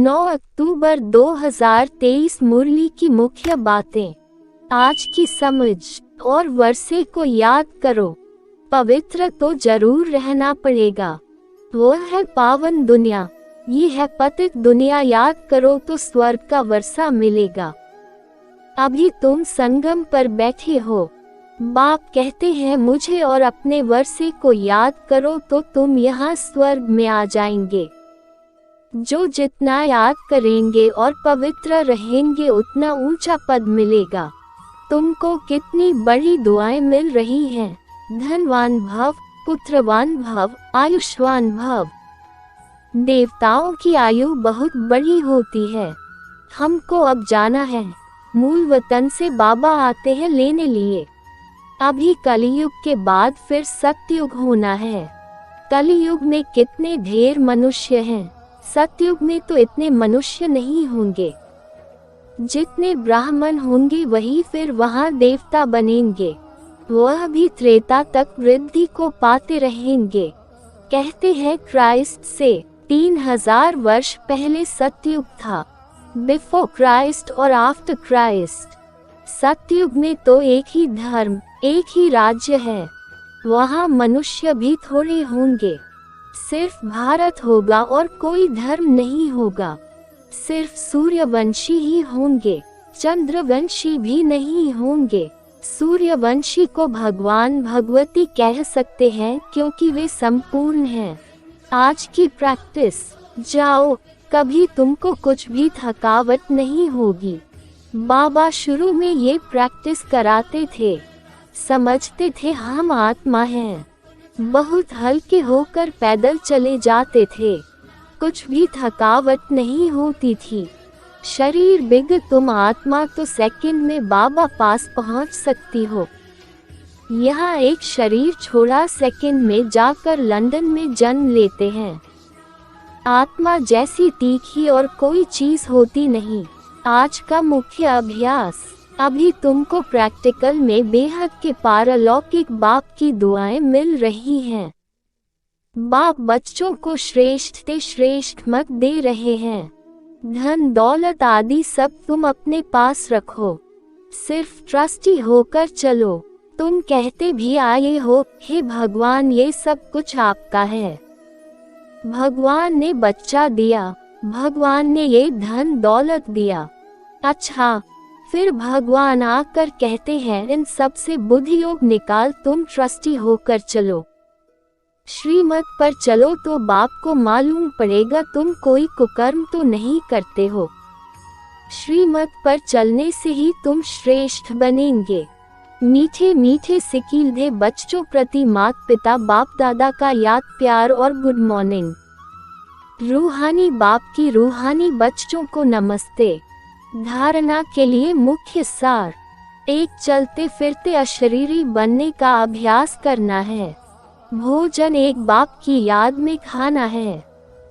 9 अक्टूबर 2023 मुरली की मुख्य बातें। आज की समझ और वर्षे को याद करो। पवित्र तो जरूर रहना पड़ेगा, वो है पावन दुनिया। ये है पतित दुनिया, याद करो तो स्वर्ग का वर्षा मिलेगा। अभी तुम संगम पर बैठे हो, बाप कहते हैं मुझे और अपने वर्षे को याद करो तो तुम यहाँ स्वर्ग में आ जाएंगे। जो जितना याद करेंगे और पवित्र रहेंगे उतना ऊंचा पद मिलेगा। तुमको कितनी बड़ी दुआएं मिल रही हैं। धनवान भव, पुत्रवान भव, आयुष्मान भव। देवताओं की आयु बहुत बड़ी होती है। हमको अब जाना है। मूल वतन से बाबा आते हैं लेने लिए। अभी कलियुग के बाद फिर सतयुग होना है। कलियुग में कितने ढेर मनुष्य हैं, सतयुग में तो इतने मनुष्य नहीं होंगे। जितने ब्राह्मण होंगे वही फिर वहाँ देवता बनेंगे। वह भी त्रेता तक वृद्धि को पाते रहेंगे। कहते हैं क्राइस्ट से 3000 वर्ष पहले सतयुग था, बिफोर क्राइस्ट और आफ्टर क्राइस्ट। सतयुग में तो एक ही धर्म, एक ही राज्य है। वहाँ मनुष्य भी थोड़े होंगे। सिर्फ भारत होगा और कोई धर्म नहीं होगा। सिर्फ सूर्यवंशी ही होंगे, चंद्रवंशी भी नहीं होंगे। सूर्यवंशी को भगवान भगवती कह सकते हैं क्योंकि वे संपूर्ण हैं। आज की प्रैक्टिस जाओ, कभी तुमको कुछ भी थकावट नहीं होगी। बाबा शुरू में ये प्रैक्टिस कराते थे। समझते थे हम आत्मा हैं। बहुत हल्के होकर पैदल चले जाते थे। कुछ भी थकावट नहीं होती थी। शरीर बिग, तुम आत्मा तो सेकंड में बाबा पास पहुंच सकती हो। यहाँ एक शरीर छोड़ा सेकंड में जाकर लंदन में जन्म लेते हैं। आत्मा जैसी तीखी और कोई चीज होती नहीं। आज का मुख्य अभ्यास, अभी तुमको प्रैक्टिकल में बेहद के पारलौकिक बाप की दुआएं मिल रही हैं। बाप बच्चों को श्रेष्ठ से श्रेष्ठ मत दे रहे हैं। धन दौलत आदि सब तुम अपने पास रखो, सिर्फ ट्रस्टी होकर चलो। तुम कहते भी आए हो, हे भगवान ये सब कुछ आपका है। भगवान ने बच्चा दिया, भगवान ने ये धन दौलत दिया। अच्छा, फिर भगवान आकर कहते हैं इन सब से बुद्धि योग निकाल, तुम ट्रस्टी होकर चलो। श्रीमत पर चलो तो बाप को मालूम पड़ेगा तुम कोई कुकर्म तो नहीं करते हो। श्रीमत पर चलने से ही तुम श्रेष्ठ बनेंगे। मीठे मीठे सिकीलधे बच्चों प्रति माता पिता बाप दादा का याद प्यार और गुड मॉर्निंग। रूहानी बाप की रूहानी बच्चों को नमस्ते। धारणा के लिए मुख्य सार, एक चलते फिरते अशरीरी बनने का अभ्यास करना है। भोजन एक बाप की याद में खाना है।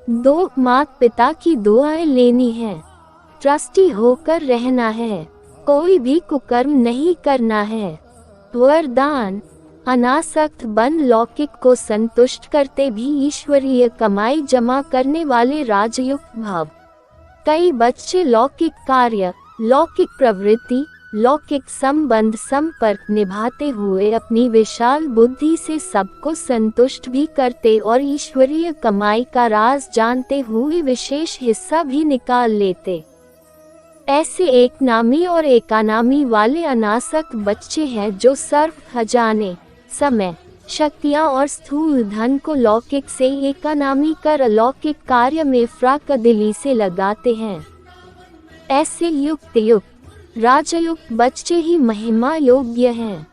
2 माता पिता की दुआएं लेनी है। ट्रस्टी होकर रहना है। कोई भी कुकर्म नहीं करना है। वरदान, अनासक्त बन लौकिक को संतुष्ट करते भी ईश्वरीय कमाई जमा करने वाले राजयुक्त भाव। कई बच्चे लौकिक कार्य, लौकिक प्रवृत्ति, लौकिक संबंध संपर्क निभाते हुए अपनी विशाल बुद्धि से सबको संतुष्ट भी करते और ईश्वरीय कमाई का राज जानते हुए विशेष हिस्सा भी निकाल लेते। ऐसे एक नामी और एकानामी वाले अनासक्त बच्चे हैं जो सर्व खजाने, समय, शक्तियाँ और स्थूल धन को लौकिक से एकानामी कर अलौकिक कार्य में फ्राकदिली से लगाते हैं। ऐसे युक्त राजयुक्त बच्चे ही महिमा योग्य हैं।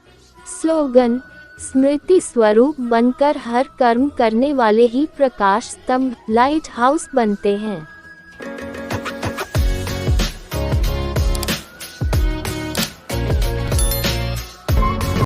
स्लोगन, स्मृति स्वरूप बनकर हर कर्म करने वाले ही प्रकाश स्तंभ, लाइट हाउस बनते हैं।